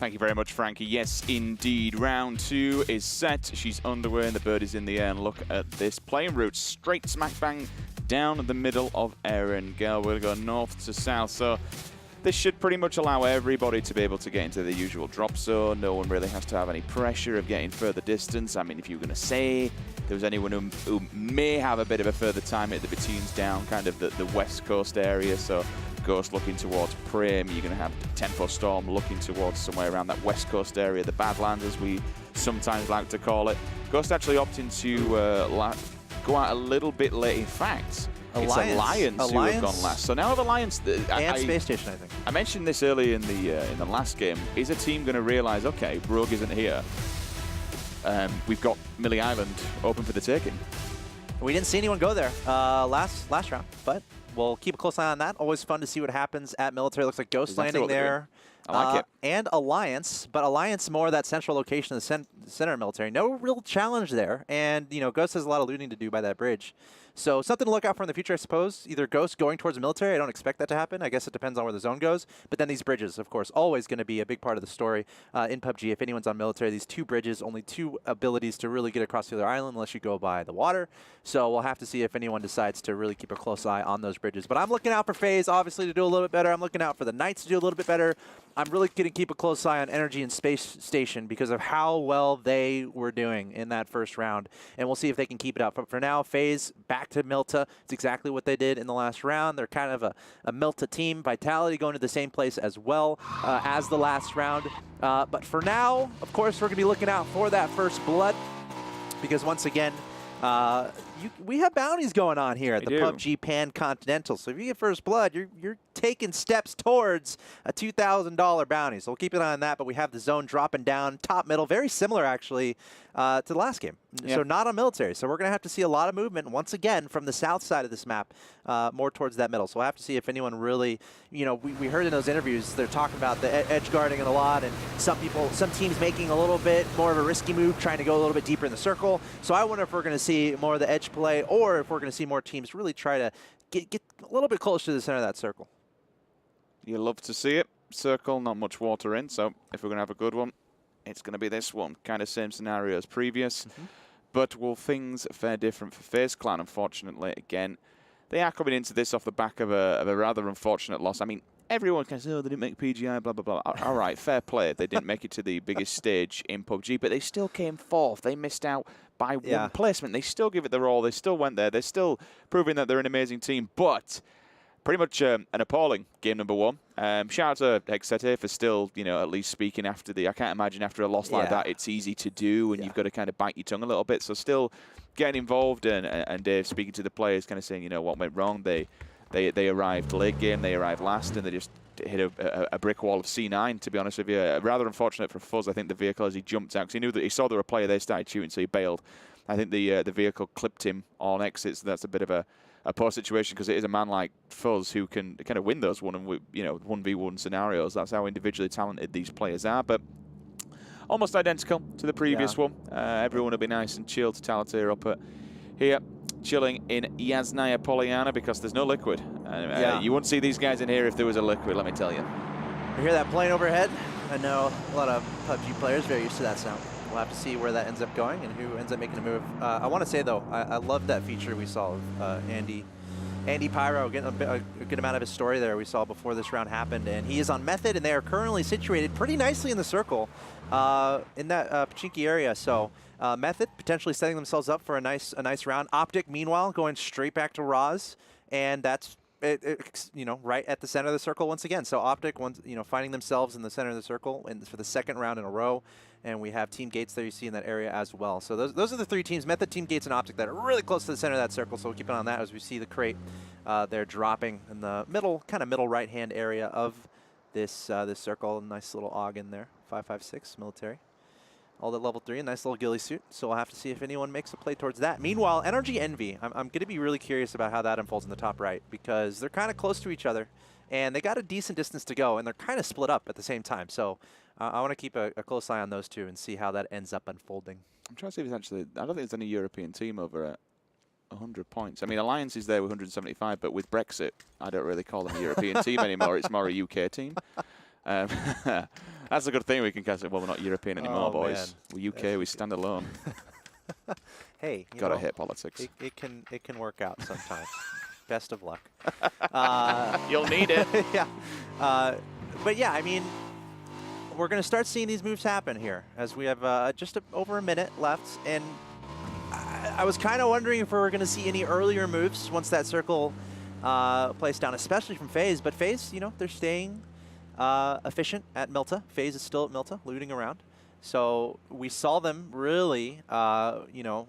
Thank you very much, Frankie. Yes, indeed. Round 2 is set. She's underway and the bird is in the air. And look at this playing route. Straight smack bang down the middle of Erangel. We're going to go north to south. So this should pretty much allow everybody to be able to get into the usual drop zone. No one really has to have any pressure of getting further distance. I mean, if you were going to say there was anyone who may have a bit of a further time at the Batoons down kind of the west coast area. So Ghost looking towards Prim, you're going to have Tempo Storm looking towards somewhere around that west coast area, the Badlands as we sometimes like to call it. Ghost actually opting to go out a little bit late. In fact, it's Alliance who have gone last. So now have Alliance and Space Station, I think. I mentioned this early in the last game. Is a team going to realize, okay, Rogue isn't here? We've got Millie Island open for the taking. We didn't see anyone go there last round, but we'll keep a close eye on that. Always fun to see what happens at Military. Looks like Ghost landing there. I like it. And Alliance, but Alliance more that central location, the center of Military. No real challenge there. And, you know, Ghost has a lot of looting to do by that bridge. So something to look out for in the future, I suppose. Either Ghost going towards the Military. I don't expect that to happen. I guess it depends on where the zone goes. But then these bridges, of course, always going to be a big part of the story in PUBG. If anyone's on Military, these 2 bridges, only 2 abilities to really get across the other island unless you go by the water. So we'll have to see if anyone decides to really keep a close eye on those bridges. But I'm looking out for FaZe, obviously, to do a little bit better. I'm looking out for the Knights to do a little bit better. I'm really going to keep a close eye on Energy and Space Station because of how well they were doing in that first round. And we'll see if they can keep it up. But for now, FaZe back to Milta. It's exactly what they did in the last round. They're kind of a Milta team. Vitality going to the same place as well as the last round. But for now, of course, we're going to be looking out for that first blood because once again, we have bounties going on here at the PUBG Pan Continental. So if you get first blood, you're taking steps towards a $2,000 bounty. So we'll keep an eye on that. But we have the zone dropping down, top, middle, very similar actually to the last game. Yeah. So not on Military. So we're going to have to see a lot of movement once again from the south side of this map, more towards that middle. So we'll have to see if anyone really, you know, we heard in those interviews they're talking about the edge guarding it a lot, and some teams making a little bit more of a risky move, trying to go a little bit deeper in the circle. So I wonder if we're going to see more of the edge play, or if we're going to see more teams really try to get a little bit closer to the center of that circle. You love to see it. Circle, not much water in, so if we're going to have a good one, it's going to be this one. Kind of same scenario as previous. But will things fare different for FaZe Clan, unfortunately? Again, they are coming into this off the back of a rather unfortunate loss. I mean, everyone can say, oh, they didn't make PGI, blah, blah, blah. All right, fair play. They didn't make it to the biggest stage in PUBG, but they still came 4th. They missed out by 1 placement. They still give it their all. They still went there. They're still proving that they're an amazing team, but pretty much an appalling game number 1. Shout out to Hexete for still, you know, at least speaking after I can't imagine after a loss like that, it's easy to do, and you've got to kind of bite your tongue a little bit. So still getting involved, and Dave speaking to the players, kind of saying, you know, what went wrong. They arrived late game, they arrived last, and they just hit a brick wall of C9, to be honest with you. Rather unfortunate for Fuzz, I think, the vehicle as he jumped out, because he knew that he saw there were a player there, started shooting, so he bailed. I think the vehicle clipped him on exit, so that's a bit of a poor situation, because it is a man like Fuzz who can kind of win those 1v1 scenarios. That's how individually talented these players are, but almost identical to the previous one. Everyone will be nice and chill to Talatir up here, chilling in Yasnaya Polyana, because there's no liquid. You wouldn't see these guys in here if there was a liquid, let me tell you. You hear that plane overhead? I know a lot of PUBG players are very used to that sound. We'll have to see where that ends up going and who ends up making a move. I want to say, though, I love that feature we saw of Andy Pyro getting a good amount of his story there we saw before this round happened. And he is on Method, and they are currently situated pretty nicely in the circle in that Pachinki area. So Method potentially setting themselves up for a nice round. Optic, meanwhile, going straight back to Roz, and that's you know, right at the center of the circle once again. So Optic, finding themselves in the center of the circle and for the 2nd round in a row. And we have Team Gates there you see in that area as well. So those are the 3 teams, Method, Team Gates, and Optic, that are really close to the center of that circle. So we'll keep an eye on that as we see the crate there dropping in the middle right-hand area of this circle. Nice little AUG in there, 5.56 military. All that level 3, a nice little ghillie suit. So we'll have to see if anyone makes a play towards that. Meanwhile, Energy Envy, I'm going to be really curious about how that unfolds in the top right, because they're kind of close to each other, and they got a decent distance to go, and they're kind of split up at the same time. So I want to keep a close eye on those 2 and see how that ends up unfolding. I'm trying to see if it's actually, I don't think there's any European team over 100 points. I mean, Alliance is there with 175, but with Brexit, I don't really call them a European team anymore. It's more a UK team. That's a good thing. We can catch it. Well, we're not European anymore, boys. Man. We're UK. We stand alone. Hey, Gotta hate politics. It can work out sometimes. Best of luck. You'll need it. Yeah. But yeah, I mean, we're going to start seeing these moves happen here as we have just over a minute left. And I was kind of wondering if we were going to see any earlier moves once that circle plays down, especially from FaZe. But FaZe, you know, they're staying efficient at Milta. FaZe is still at Milta, looting around. So we saw them really, you know,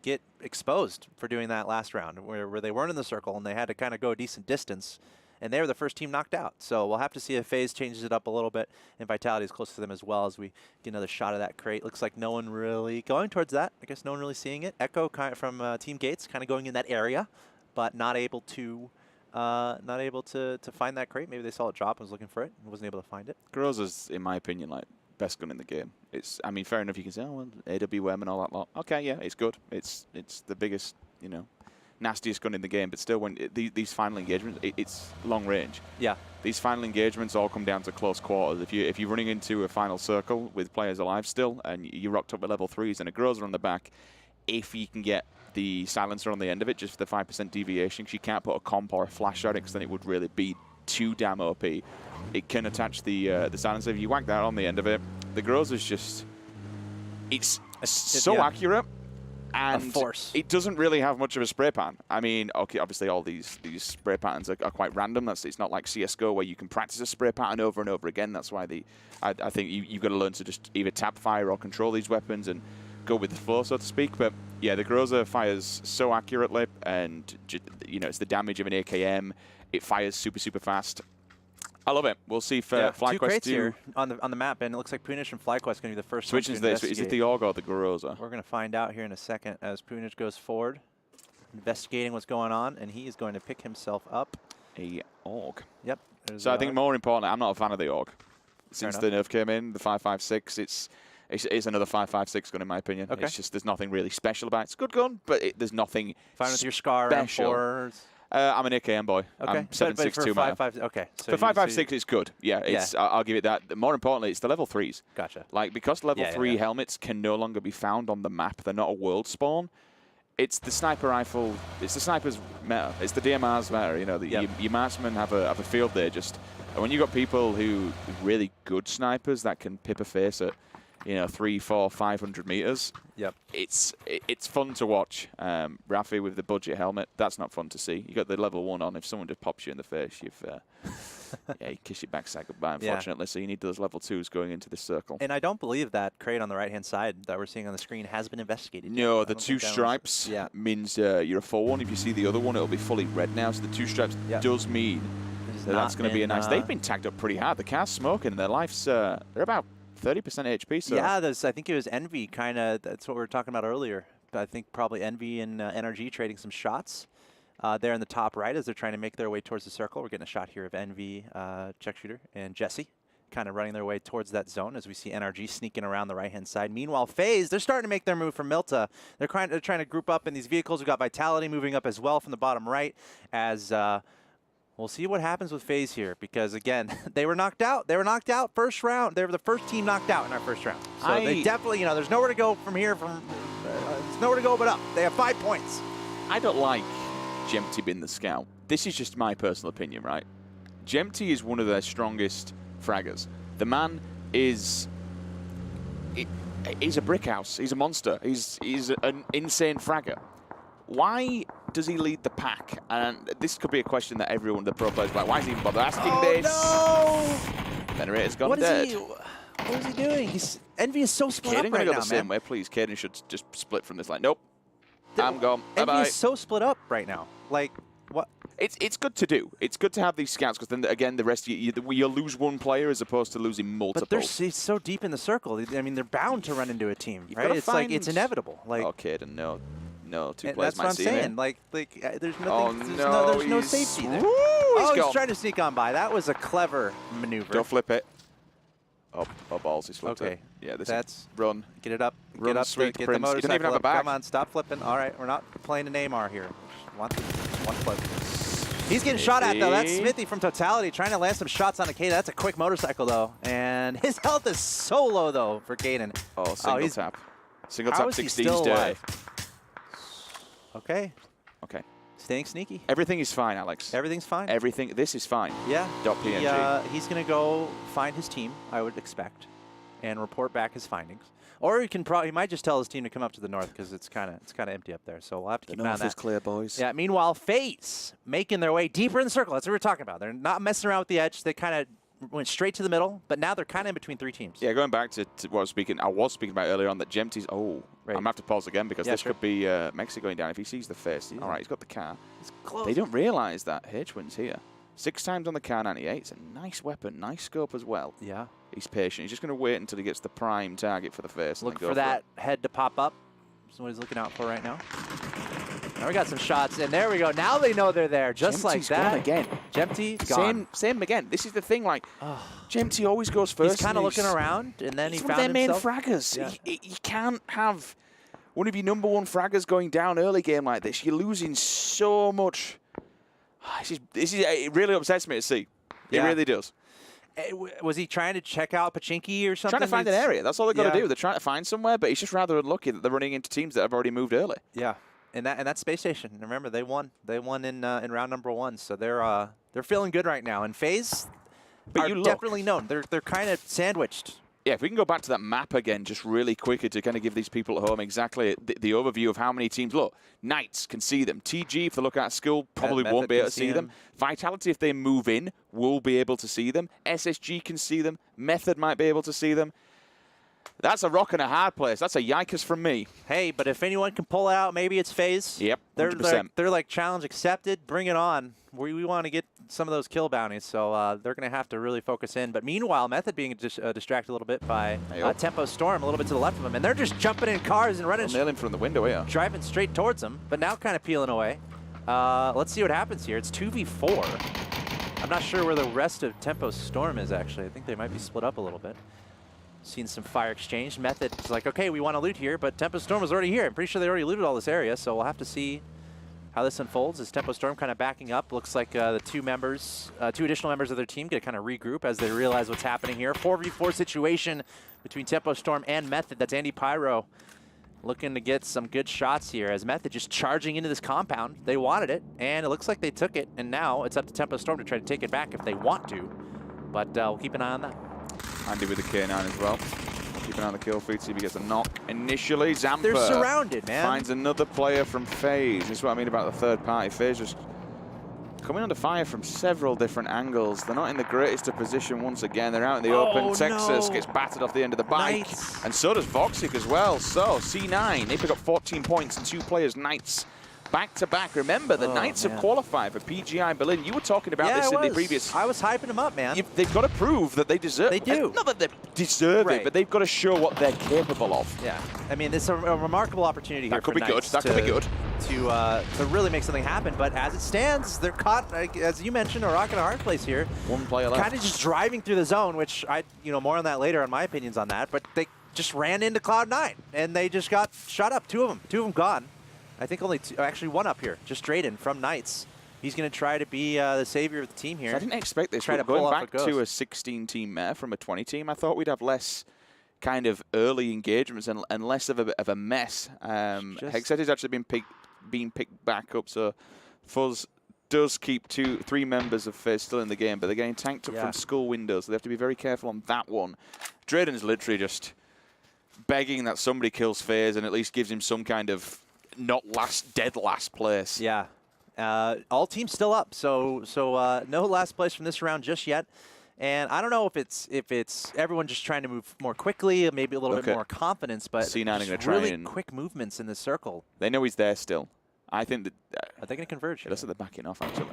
get exposed for doing that last round where they weren't in the circle and they had to kind of go a decent distance. And they were the first team knocked out. So we'll have to see if FaZe changes it up a little bit. And Vitality is close to them as well as we get another shot of that crate. Looks like no one really going towards that. I guess no one really seeing it. Echo kind of from Team Gates kind of going in that area, but not able to find that crate. Maybe they saw it drop and was looking for it and wasn't able to find it. Groza's, in my opinion, like best gun in the game. It's, I mean, fair enough. You can say, oh, well, AWM and all that lot. Okay, yeah, it's good. It's the biggest, you know, nastiest gun in the game. But still, when these final engagements, it's long range. Yeah. These final engagements all come down to close quarters. If you're running into a final circle with players alive still, and you're rocked up with level 3s and a Groza on the back, if you can get the silencer on the end of it, just for the 5% deviation, because you can't put a comp or a flash on it, because then it would really be too damn OP. It can attach the silencer. If you whack that on the end of it, the Groza's just, it's so accurate, and it doesn't really have much of a spray pattern. I mean, okay, obviously all these spray patterns are quite random. It's not like CSGO where you can practice a spray pattern over and over again. That's why I think you've got to learn to just either tap fire or control these weapons and go with the flow, so to speak. But yeah, the Groza fires so accurately, and you know, it's the damage of an AKM. It fires super, super fast. I love it. We'll see if FlyQuest two crates here on the map, and it looks like Punich and FlyQuest going to be the first. Which is this? Is it the AUG or the Groza? We're going to find out here in a second as Punich goes forward, investigating what's going on, and he is going to pick himself up a AUG. Yep. So I think more importantly, I'm not a fan of the AUG. Since the nerf came in, the 5.56, it's another 5.56 gun in my opinion. Okay. It's just there's nothing really special about it. It's a good gun, but there's nothing fine with your Scar special. I'm an AKM boy. Okay. I'm 7.62 man. Okay. So for 5.56, it's good. Yeah, it's. I'll give it that. More importantly, it's the level 3s. Gotcha. Like, because level 3 helmets can no longer be found on the map, they're not a world spawn. It's the sniper rifle. It's the sniper's meta. It's the DMR's meta. You know, your marksmen have a field day. Just and when you got people who really good snipers that can pip a face at, you know, 300, 400, 500 meters. Yep. It's fun to watch. Rafi with the budget helmet, that's not fun to see. You got the level 1 on. If someone just pops you in the face, you've you kiss your backside goodbye, unfortunately. So you need those level 2s going into this circle. And I don't believe that crate on the right hand side that we're seeing on the screen has been investigated. No, the 2 stripes means you're a full one. If you see the other one, it'll be fully red now. So the 2 stripes does mean that's going to be a nice. They've been tagged up pretty hard. The car's smoking. Their life's they're about 30% HP. So yeah, I think it was Envy kind of. That's what we were talking about earlier. I think probably Envy and NRG trading some shots there in the top right as they're trying to make their way towards the circle. We're getting a shot here of Envy, check shooter, and Jesse kind of running their way towards that zone as we see NRG sneaking around the right-hand side. Meanwhile, FaZe, they're starting to make their move from Milta. They're trying to group up in these vehicles. We've got Vitality moving up as well from the bottom right as we'll see what happens with FaZe here because, again, they were knocked out. They were knocked out first round. They were the first team knocked out in our first round. So they definitely, you know, there's nowhere to go from here. There's nowhere to go but up. They have 5 points. I don't like Jempty being the scout. This is just my personal opinion, right? Jempty is one of their strongest fraggers. The man is... He's a brick house. He's a monster. He's an insane fragger. Why does he lead the pack? And this could be a question that everyone, the pro players, like, why is he even bother asking this? No! Generator's gone dead. What is he doing? Envy is so split up right now, man. Caden go the same way, please. Caden should just split from this line. Nope. I'm gone. Envy Bye-bye. is so split up right now. Like, what? It's good to do. It's good to have these scouts because then, again, the rest of you'll lose one player as opposed to losing multiple. But they're so deep in the circle. I mean, they're bound to run into a team, right? It's like, it's inevitable. Like, oh, Caden, no. No, 2 players that's might what I'm see saying. me. Like, there's nothing. Oh, there's no safety there. He's trying to sneak on by. That was a clever maneuver. Don't flip it. Oh, balls. He's flipped it. Yeah, that's run. Get it up. Run, get up. sweet Get prince. the motorcycle You don't even have a up. back. Come on, stop flipping. All right, we're not playing an Neymar here. Just want flip. He's getting shot at, though. That's Smithy from Totality trying to land some shots on a Kaden. That's a quick motorcycle, though. And his health is so low, though, for Kaden. Oh, single tap. Single How tap is he 16's still day. alive? Okay. Okay. Staying sneaky. Everything is fine, Alex. Everything's fine. Everything. This is fine. Yeah. .png. He's going to go find his team, I would expect, and report back his findings. Or he might just tell his team to come up to the north because it's kind of empty up there. So we'll have to keep an eye on that. The north is clear, boys. Yeah. Meanwhile, FaZe making their way deeper in the circle. That's what we're talking about. They're not messing around with the edge. They kind of went straight to the middle, but now they're kind of in between 3 teams. Yeah, going back to what I was speaking about earlier on, that Gemty's. Oh, right. I'm going to have to pause again because this could be Mexi going down if he sees the face. All right, he's got the car. It's close. They don't realize that H-Win's here. 6 times on the car 98. It's a nice weapon, nice scope as well. Yeah. He's patient. He's just going to wait until he gets the prime target for the face. Look for that head to pop up. That's what he's looking out for right now. Now we got some shots, and there we go. Now they know they're there, just like that. Gone again. Gemty gone. Same again. This is the thing. Like, Gemty always goes first. He's kind of looking around, and then he found He's himself. one of their main fraggers. Yeah. You can't have one of your #1 fraggers going down early game like this. You're losing so much. It really upsets me to see. It really does. Was he trying to check out Pachinki or something? Trying to find an area. That's all they've got to do. They're trying to find somewhere, but it's just rather unlucky that they're running into teams that have already moved early. Yeah, and that space station. Remember, they won. They won in round #1, so they're feeling good right now. And FaZe are definitely known. They're kind of sandwiched. Yeah, if we can go back to that map again just really quickly to kind of give these people at home exactly the overview of how many teams. Look, Knights can see them. TG, if they look at school, probably won't be able to see them. Vitality, if they move in, will be able to see them. SSG can see them. Method might be able to see them. That's a rock and a hard place. That's a yikers from me. Hey, but if anyone can pull it out, maybe it's FaZe. Yep, 100%. They're like challenge accepted. Bring it on. We want to get some of those kill bounties, so they're going to have to really focus in. But meanwhile, Method being distracted a little bit by Tempo Storm, a little bit to the left of him, and they're just jumping in cars and running. Nail him from the window here. Driving straight towards him, but now kind of peeling away. Let's see what happens here. It's 2v4. I'm not sure where the rest of Tempo Storm is, actually. I think they might be split up a little bit. Seen some fire exchange. Method is like, okay, we want to loot here, but Tempo Storm was already here. I'm pretty sure they already looted all this area, so we'll have to see how this unfolds. Is Tempo Storm kind of backing up? Looks like the two additional members of their team get to kind of regroup as they realize what's happening here. 4v4 situation between Tempo Storm and Method. That's Andy Pyro looking to get some good shots here as Method just charging into this compound. They wanted it, and it looks like they took it, and now it's up to Tempo Storm to try to take it back if they want to. But we'll keep an eye on that. Andy with the K9 as well. Keep an eye on the kill feed, see if he gets a knock. Initially, Zampa they're surrounded, man. Finds another player from FaZe. This is what I mean about the third party. FaZe just coming under fire from several different angles. They're not in the greatest of position once again. They're out in the open. Texas gets battered off the end of the bike. Knights. And so does Voxic as well. So, C9, they pick up 14 points and 2 players, Knights. Back to back. Remember, the Knights have qualified for PGI Berlin. You were talking about this in the previous. I was hyping them up, man. They've got to prove that they deserve. They do. Not that they deserve it, but they've got to show what they're capable of. Yeah. I mean, it's a remarkable opportunity here. That could be good. That could be good. To really make something happen. But as it stands, they're caught, as you mentioned, a rock and a hard place here. One player left. Kind of just driving through the zone, which more on that later on my opinions on that. But they just ran into Cloud9 and they just got shot up. Two of them gone. I think only two, actually one up here, just straight in from Knights. He's going to try to be the savior of the team here. So I didn't expect this. Try to going pull back off to a 16-team meta from a 20-team, I thought we'd have less kind of early engagements and less of a mess. Hexet has actually been picked back up, so Fuzz does keep 3 members of FaZe still in the game, but they're getting tanked up from school windows, so they have to be very careful on that one. Drayden's literally just begging that somebody kills FaZe and at least gives him some kind of not dead last place. Yeah. All teams still up, so no last place from this round just yet. And I don't know if it's everyone just trying to move more quickly, maybe a little bit more confidence, but C9 are going to try really quick movements in the circle. They know he's there still. I think that are they going to converge? It looks like they're backing off actually.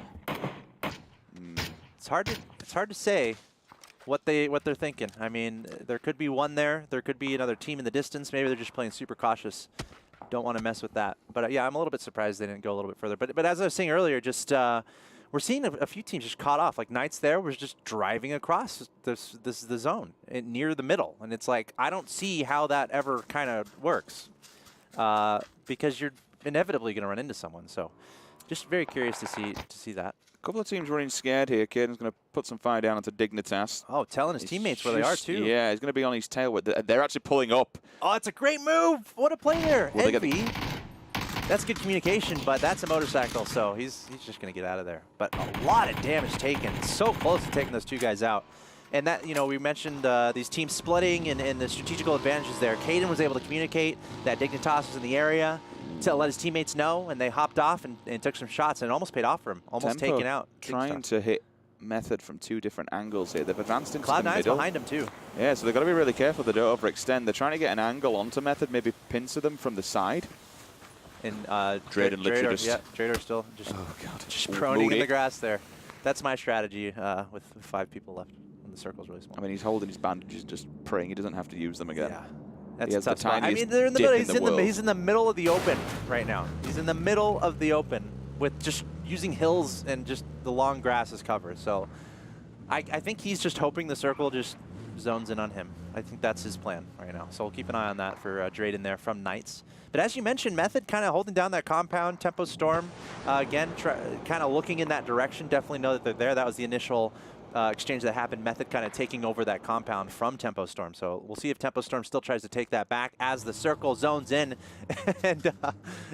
It's hard to say what they're thinking. I mean, there could be one there. There could be another team in the distance. Maybe they're just playing super cautious. Don't want to mess with that. But yeah, I'm a little bit surprised they didn't go a little bit further. But as I was saying earlier, just we're seeing a few teams just caught off. Like Knights there was just driving across the zone near the middle, and it's like I don't see how that ever kind of works because you're inevitably going to run into someone. So just very curious to see that. couple of teams running scared here. Caden's going to put some fire down onto Dignitas. Oh, telling his teammates where they are, too. Yeah, he's going to be on his tail. They're actually pulling up. Oh, it's a great move. What a play there. Well, Envy. That's good communication, but that's a motorcycle, so he's just going to get out of there. But a lot of damage taken. So close to taking those two guys out. And that, you know, we mentioned these teams splitting and the strategical advantages there. Caden was able to communicate that Dignitas was in the area to let his teammates know, and they hopped off and took some shots, and it almost paid off for him. Almost Tempo taken out. Trying to hit Method from 2 different angles here. They've advanced into the Cloud9's middle. behind him, too. Yeah, so they've got to be really careful they don't overextend. They're trying to get an angle onto Method, maybe pincer them from the side. And Drayden literally just... Yeah, Drayden still just, oh, God. just proning in the grass there. That's my strategy with 5 people left. The circle's really small. I mean, he's holding his bandages, just praying he doesn't have to use them again. Yeah, that's he a tough spot. I mean, they're in the middle. He's in the middle of the open right now. He's in the middle of the open with just using hills and just the long grass as cover. So I think he's just hoping the circle just zones in on him. I think that's his plan right now. So we'll keep an eye on that for Drayden there from Knights. But as you mentioned, Method kind of holding down that compound. Tempo Storm, again, kind of looking in that direction. Definitely know that they're there. That was the initial exchange that happened. Method kind of taking over that compound from Tempo Storm. So we'll see if Tempo Storm still tries to take that back as the circle zones in. And it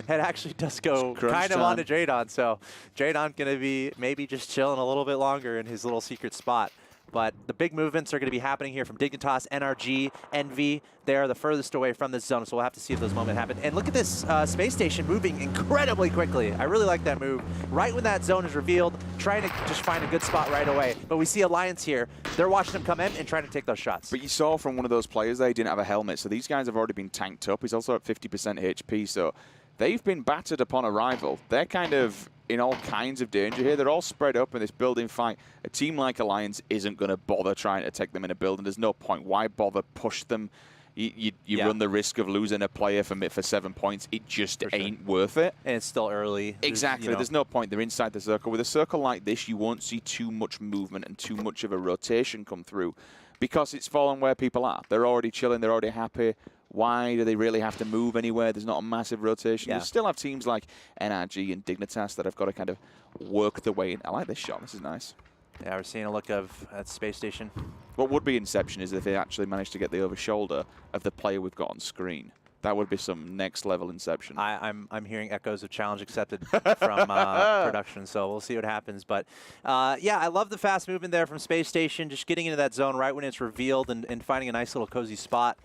actually does go kind of onto Drayden. So Drayden going to be maybe just chilling a little bit longer in his little secret spot. But the big movements are going to be happening here from Dignitas, NRG, Envy. They are the furthest away from this zone, so we'll have to see if those moments happen. And look at this space station moving incredibly quickly. I really like that move. Right when that zone is revealed, trying to just find a good spot right away. But we see Alliance here. They're watching him come in and trying to take those shots. But you saw from one of those players they didn't have a helmet, so these guys have already been tanked up. He's also at 50% HP, so they've been battered upon arrival. They're kind of in all kinds of danger here. They're all spread up in this building fight. A team like Alliance isn't going to bother trying to take them in a building. There's no point. Why bother push them? You run the risk of losing a player for 7 points. It just ain't worth it. And it's still early. Exactly. There's no point. They're inside the circle. With a circle like this, you won't see too much movement and too much of a rotation come through because it's fallen where people are. They're already chilling. They're already happy. Why do they really have to move anywhere? There's not a massive rotation. You still have teams like NRG and Dignitas that have got to kind of work the way in. I like this shot. This is nice. Yeah, we're seeing a look of at space station. What would be Inception is if they actually managed to get the over shoulder of the player we've got on screen. That would be some next level Inception. I'm hearing echoes of challenge accepted from production, so we'll see what happens. But yeah, I love the fast movement there from Space Station, just getting into that zone right when it's revealed and finding a nice little cozy spot.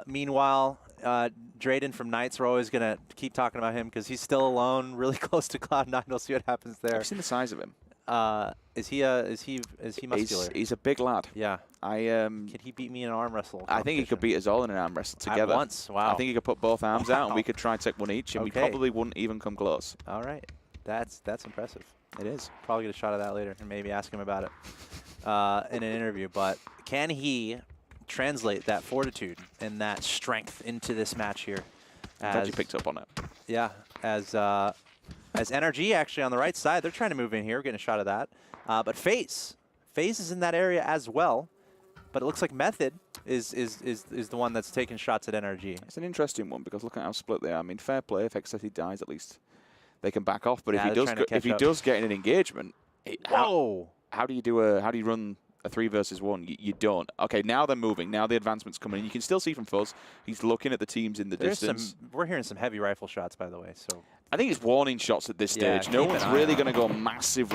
Meanwhile, Drayden from Knights, we're always gonna keep talking about him because he's still alone, really close to Cloud9. We'll see what happens there. I've seen the size of him. Is he muscular? He's a big lad. Yeah. Can he beat me in an arm wrestle? I think he could beat us all in an arm wrestle together. At once. Wow. I think he could put both arms out and we could try and take one each, and we probably wouldn't even come close. All right. That's impressive. It is. Probably get a shot of that later and maybe ask him about it in an interview. But can he translate that fortitude and that strength into this match here? I'm glad you picked up on it. Yeah. As NRG actually on the right side, they're trying to move in here. We're getting a shot of that. But FaZe is in that area as well. But it looks like Method is the one that's taking shots at NRG. It's an interesting one because look at how split they are. I mean, fair play. If Xceti dies, at least they can back off. But if he does get in an engagement, how do you run a 3 versus 1? You don't. Okay, now they're moving. Now the advancement's coming in. You can still see from Fuzz. He's looking at the teams in the distance. We're hearing some heavy rifle shots, by the way. So I think it's warning shots at this stage. No one's really going to go massive,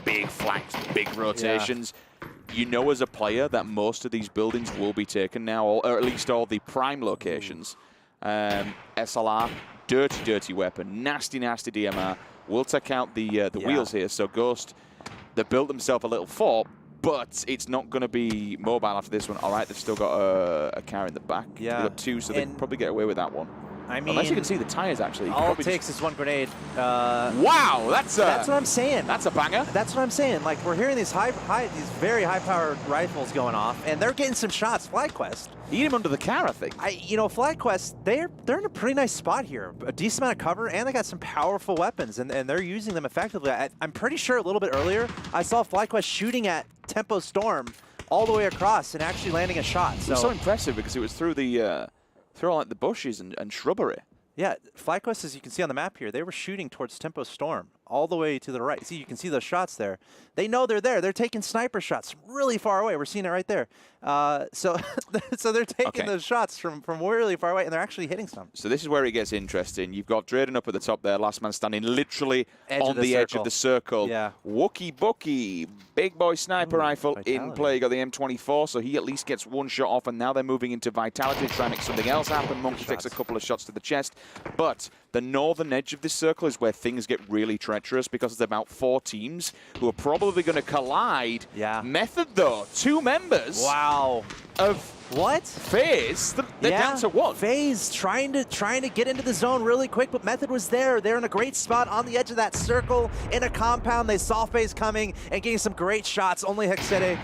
big flanks, big rotations. You know as a player that most of these buildings will be taken now, or at least all the prime locations. SLR, dirty weapon. Nasty DMR. We'll take out the wheels here. So Ghost, they built themselves a little fort, but it's not going to be mobile after this one. All right, they've still got a car in the back. Yeah. They've got 2, so they can probably get away with that one. I mean, unless you can see the tires, actually. All it takes is one grenade. Wow, that's what I'm saying. That's a banger. That's what I'm saying. Like, we're hearing these very high-powered rifles going off, and they're getting some shots. FlyQuest. Eat him under the car, I think. FlyQuest, they're in a pretty nice spot here. A decent amount of cover, and they got some powerful weapons, and they're using them effectively. I'm pretty sure a little bit earlier, I saw FlyQuest shooting at Tempo Storm all the way across and actually landing a shot. So it was so impressive because it was through the through like the bushes and shrubbery. Yeah, FlyQuest, as you can see on the map here, they were shooting towards Tempo Storm all the way to the right. See, you can see those shots there. They know they're there. They're taking sniper shots really far away. We're seeing it right there. So they're taking those shots from really far away, and they're actually hitting some. So this is where it gets interesting. You've got Drayden up at the top there, last man standing, literally on the edge of the circle. Yeah. Wookie Bookie, big boy sniper rifle in play. You got the M24, so he at least gets one shot off, and now they're moving into Vitality to try and make something else happen. Monkey takes a couple of shots to the chest, but the northern edge of this circle is where things get really treacherous because there's about 4 teams who are probably going to collide. Yeah. Method, though, 2 members. Wow. Of what? FaZe. They're down to 1. FaZe trying to get into the zone really quick, but Method was there. They're in a great spot on the edge of that circle in a compound. They saw FaZe coming and getting some great shots. Only Hexede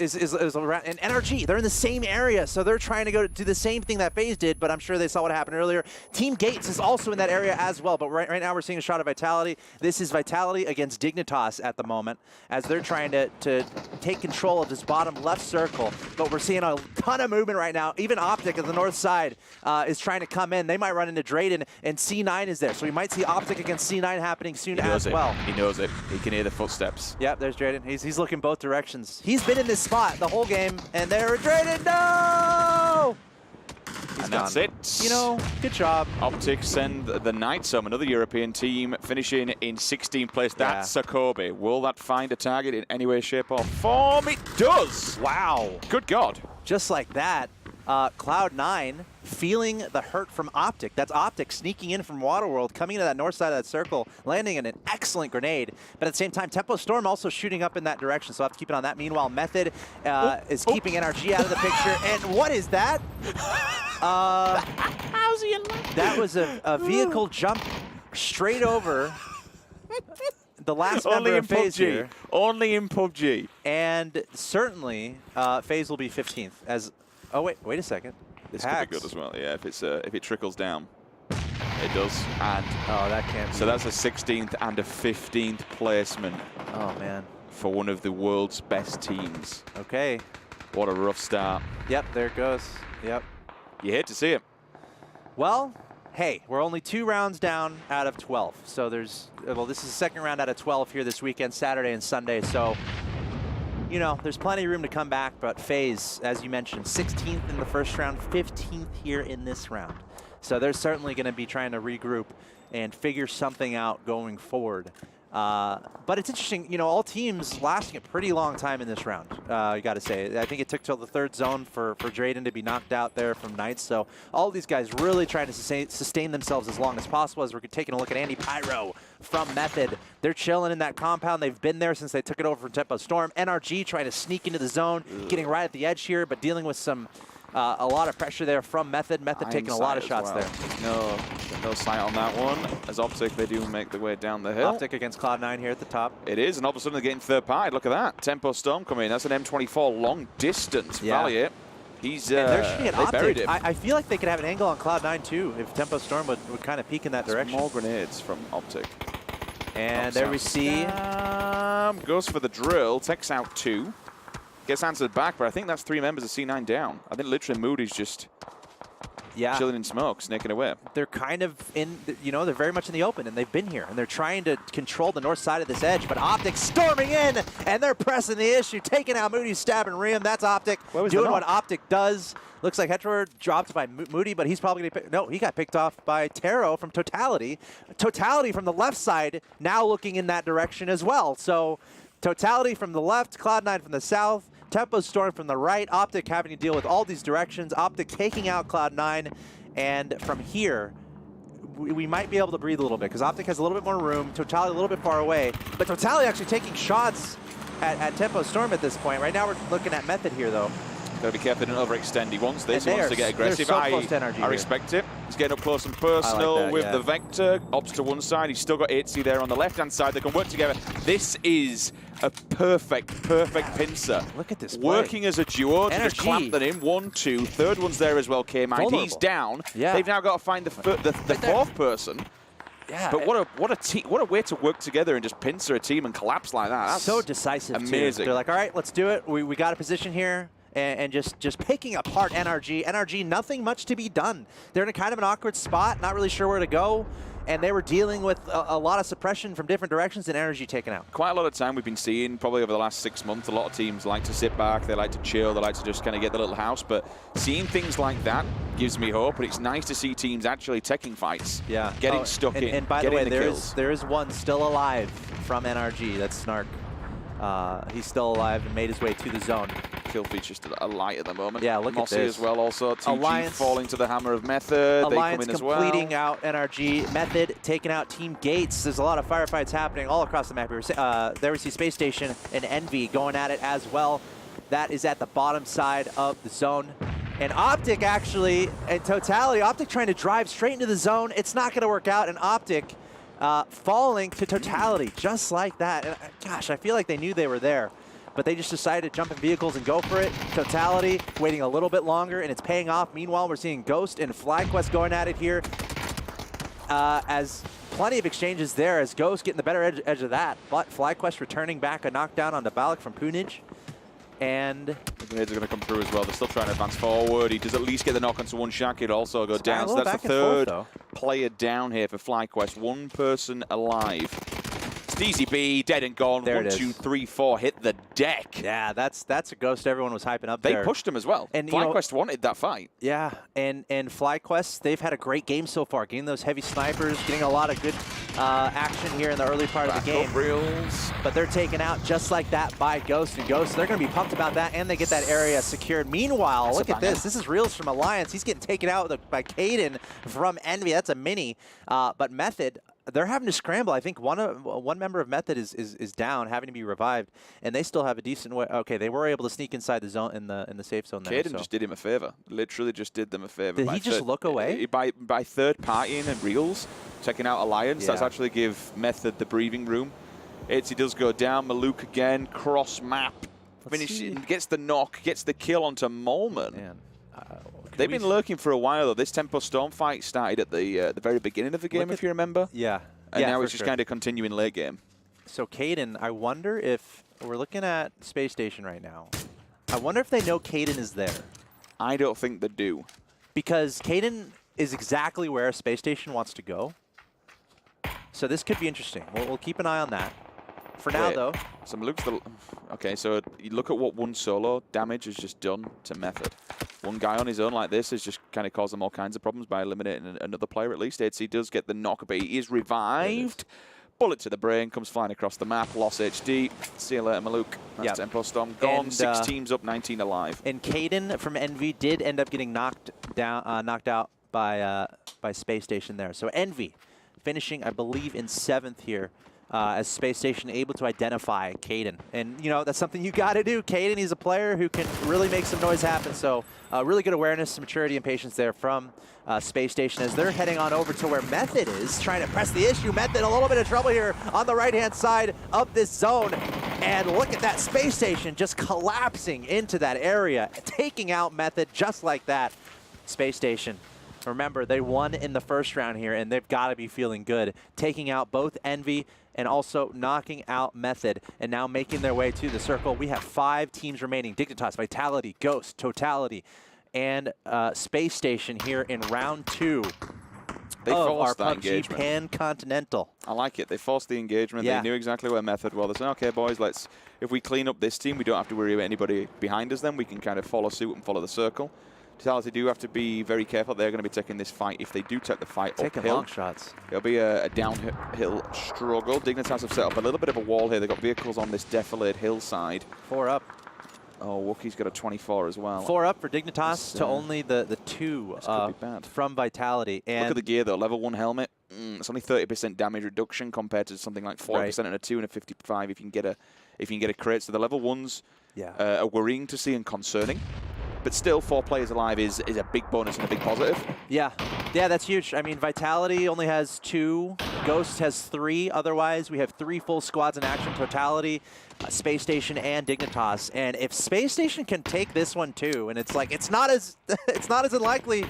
is around. And NRG, they're in the same area, so they're trying to go do the same thing that FaZe did, but I'm sure they saw what happened earlier. Team Gates is also in that area as well, but right now we're seeing a shot of Vitality. This is Vitality against Dignitas at the moment, as they're trying to take control of this bottom left circle, but we're seeing a ton of movement right now. Even Optic at the north side is trying to come in. They might run into Drayden, and C9 is there, so we might see Optic against C9 happening soon as well. He knows it. He can hear the footsteps. Yep, there's Drayden. He's looking both directions. He's been in this spot the whole game, and there, Drayden, no! And that's it. You know, good job. Optic send the Knights home, another European team, finishing in 16th place. That's Sokobe. Will that find a target in any way, shape, or form? It does! Wow. Good God. Just like that, Cloud9 feeling the hurt from Optic. That's Optic sneaking in from Waterworld, coming into that north side of that circle, landing in an excellent grenade. But at the same time, Tempo Storm also shooting up in that direction, so I have to keep it on that. Meanwhile, Method is keeping NRG out of the picture. And what is that? How's he in life? That was a vehicle jump straight over the last member of FaZe here. Only in PUBG. And certainly, FaZe will be 15th. As wait a second. This could be good as well. Yeah, if it trickles down, it does. And that can't. So that's a 16th and a 15th placement. Oh man. For one of the world's best teams. Okay. What a rough start. Yep, there it goes. Yep. You hate to see it. Well, hey, we're only 2 rounds down out of 12. So this is the second round out of 12 here this weekend, Saturday and Sunday. So, you know, there's plenty of room to come back, but FaZe, as you mentioned, 16th in the first round, 15th here in this round. So they're certainly going to be trying to regroup and figure something out going forward. But it's interesting, you know, all teams lasting a pretty long time in this round, you got to say. I think it took till the 3rd zone for Drayden to be knocked out there from Knights. So all these guys really trying to sustain themselves as long as possible. As we're taking a look at Andy Pyro from Method. They're chilling in that compound. They've been there since they took it over from Tempo Storm. NRG trying to sneak into the zone, getting right at the edge here, but dealing with some a lot of pressure there from Method. Method taking a lot of shots there. No sight on that one. As Optic, they do make their way down the hill. Optic against Cloud9 here at the top. It is, and all of a sudden they're getting third party. Look at that. Tempo Storm coming in. That's an M24 long distance. Valiant. He's they're shooting at Optic. buried him. I feel like they could have an angle on Cloud9 too if Tempo Storm would kind of peek in that direction. More grenades from Optic. And there we see. Goes for the drill, takes out 2. Gets answered back, but I think that's 3 members of C9 down. I think literally Moody's just chilling in smoke, snaking away. They're kind of in, you know, they're very much in the open, and they've been here, and they're trying to control the north side of this edge, but Optic storming in, and they're pressing the issue, taking out Moody, stabbing Riem. That's Optic doing what Optic does. Looks like Hetcher dropped by Moody, but he's probably going to no, he got picked off by Taro from Totality. Totality from the left side, now looking in that direction as well. So Totality from the left, Cloud9 from the south, Tempo Storm from the right, Optic having to deal with all these directions, Optic taking out Cloud9, and from here, we might be able to breathe a little bit, because Optic has a little bit more room, Totality a little bit far away, but Totality actually taking shots at Tempo Storm at this point. Right now we're looking at Method here, though. Got to be careful, didn't overextend. He wants this, he wants to get aggressive. So close to NRG I respect it. He's getting up close and personal with the Vector. Opts to one side. He's still got 8C there on the left-hand side. They can work together. This is a perfect pincer. Look at this play. Working as a duo to just clamp them in. 1, 2. Third one's there as well, K-Mind. He's down. They've now got to find the 4th person. Yeah, but what a way to work together and just pincer a team and collapse like that. That's so decisive. Amazing. Too. They're like, all right, let's do it. We got a position here. And just picking apart NRG. NRG, nothing much to be done. They're in a kind of an awkward spot, not really sure where to go. and they were dealing with a lot of suppression from different directions and energy taken out. Quite a lot of time we've been seeing, probably over the last 6 months, a lot of teams like to sit back, they like to chill, they like to just kind of get the little house, but seeing things like that gives me hope, and it's nice to see teams actually taking fights, getting stuck in, and by the getting way, kills. there is one still alive from NRG, that's Snark. He's still alive and made his way to the zone. Kill feature's to a light at the moment. Yeah, look Mossy at this. as well also. TG Alliance falling to the hammer of Method. Alliance they come in as completing well. out NRG. Method taking out Team Gates. There's a lot of firefights happening all across the map. There we see Space Station and Envy going at it as well. That is at the bottom side of the zone. And Optic actually, and Totality, Optic trying to drive straight into the zone. It's not going to work out, and Optic falling to Totality just like that. And gosh, I feel like they knew they were there, but they just decided to jump in vehicles and go for it. Totality waiting a little bit longer, and it's paying off. Meanwhile, we're seeing Ghost and FlyQuest going at it here. As plenty of exchanges there, as Ghost getting the better edge of that. But FlyQuest returning back a knockdown on Balak from Punij. And the grenades are going to come through as well. They're still trying to advance forward. He does at least get the knock onto one shot. He'd also go down. So that's the third player down here for FlyQuest. One person alive. Steezy B, dead and gone. There 1, 2, 3, 4, hit the deck. Yeah, that's a Ghost everyone was hyping up there. They pushed him as well. And FlyQuest wanted that fight. Yeah, and FlyQuest, they've had a great game so far, getting those heavy snipers, getting a lot of good action here in the early part of the game. Reels. But they're taken out just like that by Ghost, and Ghost, they're going to be pumped about that, and they get that area secured. Meanwhile, look at this. This is Reels from Alliance. He's getting taken out by Caden from Envy. That's a mini. But Method, they're having to scramble. I think one member of Method is down, having to be revived, and they still have a decent way. Okay, they were able to sneak inside the zone in the safe zone there. Caden just did him a favor. Literally just did them a favor. Did he just look away? By third partying and Reels, checking out Alliance. That's actually give Method the breathing room. He does go down. Maluk again, cross map, finishes, gets the knock, gets the kill onto Molman. Man. They've been lurking for a while though. This Tempo Storm fight started at the very beginning of the game, if you remember. Yeah. And now it's just kind of continuing late game. So Caden, I wonder if we're looking at Space Station right now. I wonder if they know Caden is there. I don't think they do. Because Caden is exactly where Space Station wants to go. So this could be interesting. We'll keep an eye on that. For now, though. Some looks the. Okay, so you look at what one solo damage has just done to Method. One guy on his own like this has just kind of caused them all kinds of problems by eliminating another player at least. He does get the knock, but he is revived. Bullet to the brain, comes flying across the map, lost HD. See you later, Maluk. That's Tempo Storm gone. And, 6 teams up, 19 alive. And Caden from Envy did end up getting knocked out by Space Station there. So Envy finishing, I believe, in 7th here. As Space Station able to identify Caden. And, you know, that's something you got to do. Caden, he's a player who can really make some noise happen. So really good awareness, some maturity, and patience there from Space Station as they're heading on over to where Method is, trying to press the issue. Method, a little bit of trouble here on the right-hand side of this zone. And look at that, Space Station just collapsing into that area, taking out Method just like that. Space Station. Remember, they won in the first round here, and they've got to be feeling good. Taking out both Envy and also knocking out Method, and now making their way to the circle. We have 5 teams remaining. Dignitas, Vitality, Ghost, Totality, and Space Station here in round 2 They of our forced that PUBG engagement. Pan-Continental. I like it. They forced the engagement. Yeah. They knew exactly where Method was. They said, okay, boys, if we clean up this team, we don't have to worry about anybody behind us then. We can kind of follow suit and follow the circle. Totality do have to be very careful. They're going to be taking this fight. If they do take the fight Taking uphill, long shots. It'll be a downhill struggle. Dignitas have set up a little bit of a wall here. They've got vehicles on this defilade hillside. 4 up. Oh, Wookie's got a 24 as well. 4 up for Dignitas to only the 2 from Vitality. And look at the gear though. Level 1 helmet. It's only 30% damage reduction compared to something like 40% and a 2 and a 55 if you can get a crit. So the level 1s are worrying to see and concerning. But still, 4 players alive is a big bonus and a big positive. Yeah, that's huge. I mean, Vitality only has 2. Ghost has 3. Otherwise, we have 3 full squads in action. Totality, Space Station, and Dignitas. And if Space Station can take this one too, and it's like it's not as unlikely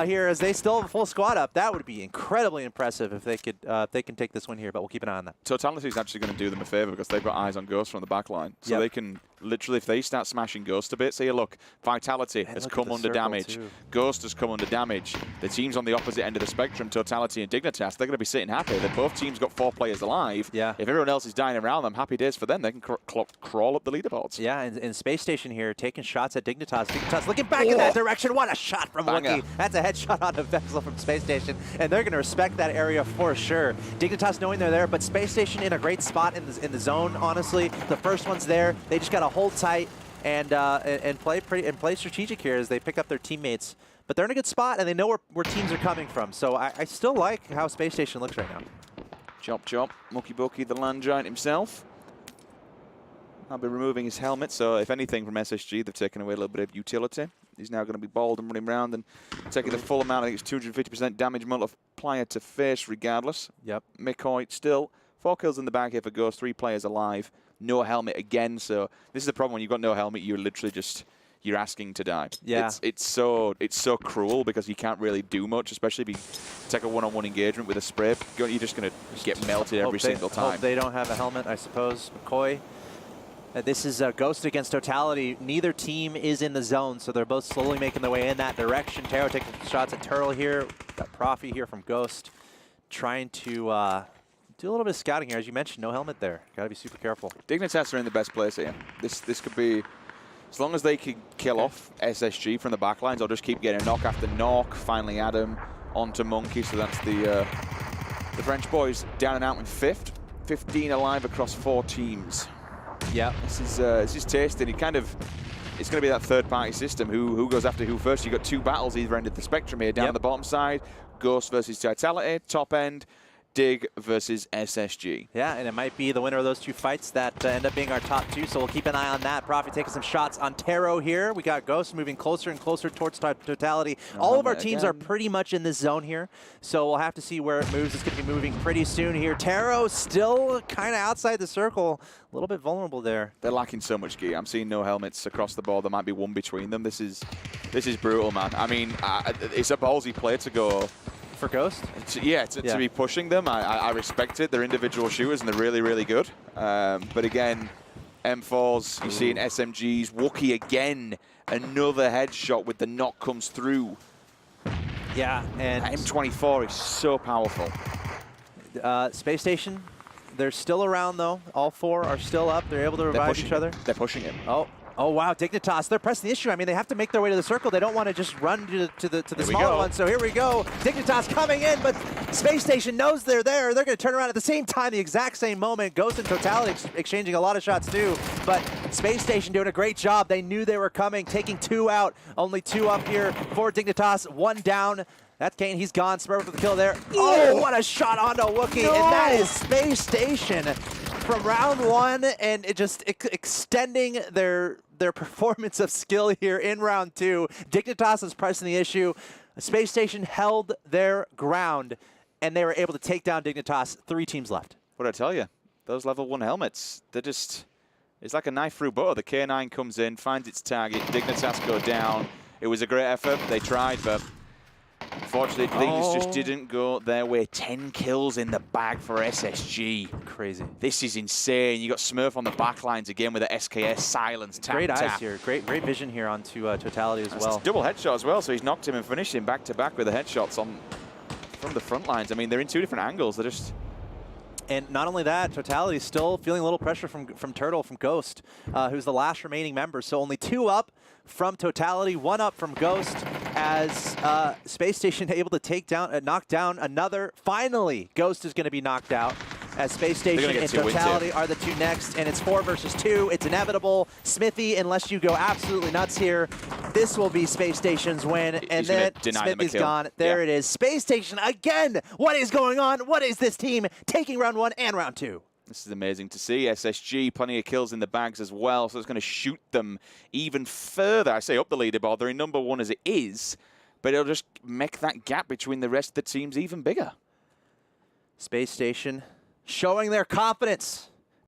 here as they still have a full squad up. That would be incredibly impressive if they could they can take this win here, but we'll keep an eye on that. Totality is actually going to do them a favor because they've got eyes on Ghost from the back line. So they can literally, if they start smashing Ghost a bit, say, look, Vitality has come under damage. Ghost has come under damage. The teams on the opposite end of the spectrum, Totality and Dignitas, they're going to be sitting happy that both teams got 4 players alive. Yeah. If everyone else is dying around them, happy days for them. They can crawl up the leaderboards. Yeah, and Space Station here taking shots at Dignitas. Dignitas looking back in that direction. What a shot from Wookie. That's a headshot on a Vexel from Space Station, and they're going to respect that area for sure. Dignitas knowing they're there, but Space Station in a great spot in the zone, honestly. The first one's there. They just got to hold tight and play strategic here as they pick up their teammates. But they're in a good spot, and they know where teams are coming from. So I still like how Space Station looks right now. Chop, chop. Mucky Bucky, the land giant himself. I'll be removing his helmet, so if anything from SSG, they've taken away a little bit of utility. He's now going to be bald and running around and taking the full amount. I think it's 250% damage multiplier to face regardless. Yep. McCoy still 4 kills in the bag here for Ghost, 3 players alive. No helmet again, so this is the problem when you've got no helmet, you're literally just, you're asking to die. Yeah. It's so cruel because you can't really do much, especially if you take a one-on-one engagement with a spray. You're just going to get melted every single time. Hope they don't have a helmet, I suppose. McCoy. This is Ghost against Totality. Neither team is in the zone, so they're both slowly making their way in that direction. Taro taking shots at Turtle here. Got Profi here from Ghost. Trying to do a little bit of scouting here. As you mentioned, no helmet there. Got to be super careful. Dignitas are in the best place here. This could be, as long as they can kill off SSG from the backlines, or just keep getting knock after knock. Finally Adam onto Monkey, so that's the French boys down and out in 5th. 15 alive across 4 teams. Yeah, this is tasty. It's going to be that third-party system. Who goes after who first? You got 2 battles either end of the spectrum here. Down the bottom side, Ghost versus Totality. Top end, Dig versus SSG. Yeah, and it might be the winner of those 2 fights that end up being our top 2. So we'll keep an eye on that. Profi taking some shots on Taro here. We got Ghost moving closer and closer towards Totality. All of our teams are pretty much in this zone here, so we'll have to see where it moves. It's going to be moving pretty soon here. Taro still kind of outside the circle. A little bit vulnerable there. They're lacking so much gear. I'm seeing no helmets across the board. There might be one between them. This is brutal, man. I mean, it's a ballsy play to go for Ghost. To be pushing them. I respect it. They're individual shooters and they're really, really good. But again, M4s, you're seeing SMGs. Wookie again, another headshot with the knock comes through. Yeah, and M24 is so powerful. Space Station. They're still around, though. All 4 are still up. They're able to revive each other. They're pushing it. Oh, wow. Dignitas, they're pressing the issue. I mean, they have to make their way to the circle. They don't want to just run to the smaller one. So here we go. Dignitas coming in, but Space Station knows they're there. They're going to turn around at the same time, the exact same moment. Ghost and Totality exchanging a lot of shots, too. But Space Station doing a great job. They knew they were coming, taking 2 out. Only 2 up here for Dignitas. 1 down. That's Kane. He's gone. Smurf with the kill there. Oh, what a shot onto Wookie. No. And that is Space Station from round 1, and it just extending their performance of skill here in round 2. Dignitas is pressing the issue. Space Station held their ground, and they were able to take down Dignitas. 3 teams left. What did I tell you? Those level 1 helmets, they're just, it's like a knife through butter. The K9 comes in, finds its target. Dignitas go down. It was a great effort. They tried, but unfortunately, things just didn't go their way. 10 kills in the bag for SSG. Crazy. This is insane. You got Smurf on the back lines again with the SKS silence tap. Great eyes here. Great vision here onto Totality as well. Double headshot as well, so he's knocked him and finished him back to back with the headshots from the front lines. I mean, they're in 2 different angles. They're just. And not only that, Totality is still feeling a little pressure from Turtle, from Ghost, who's the last remaining member. So only 2 up from Totality, 1 up from Ghost, as Space Station able to knock down another. Finally, Ghost is going to be knocked out, as Space Station and Totality are the 2 next, and it's 4 versus 2. It's inevitable. Smithy, unless you go absolutely nuts here, this will be Space Station's win, and then Smithy's gone. There it is. Space Station again. What is going on? What is this team taking round 1 and round 2? This is amazing to see. SSG, plenty of kills in the bags as well, so it's going to shoot them even further. I say up the leaderboard. They're in number 1 as it is, but it'll just make that gap between the rest of the teams even bigger. Space Station showing their confidence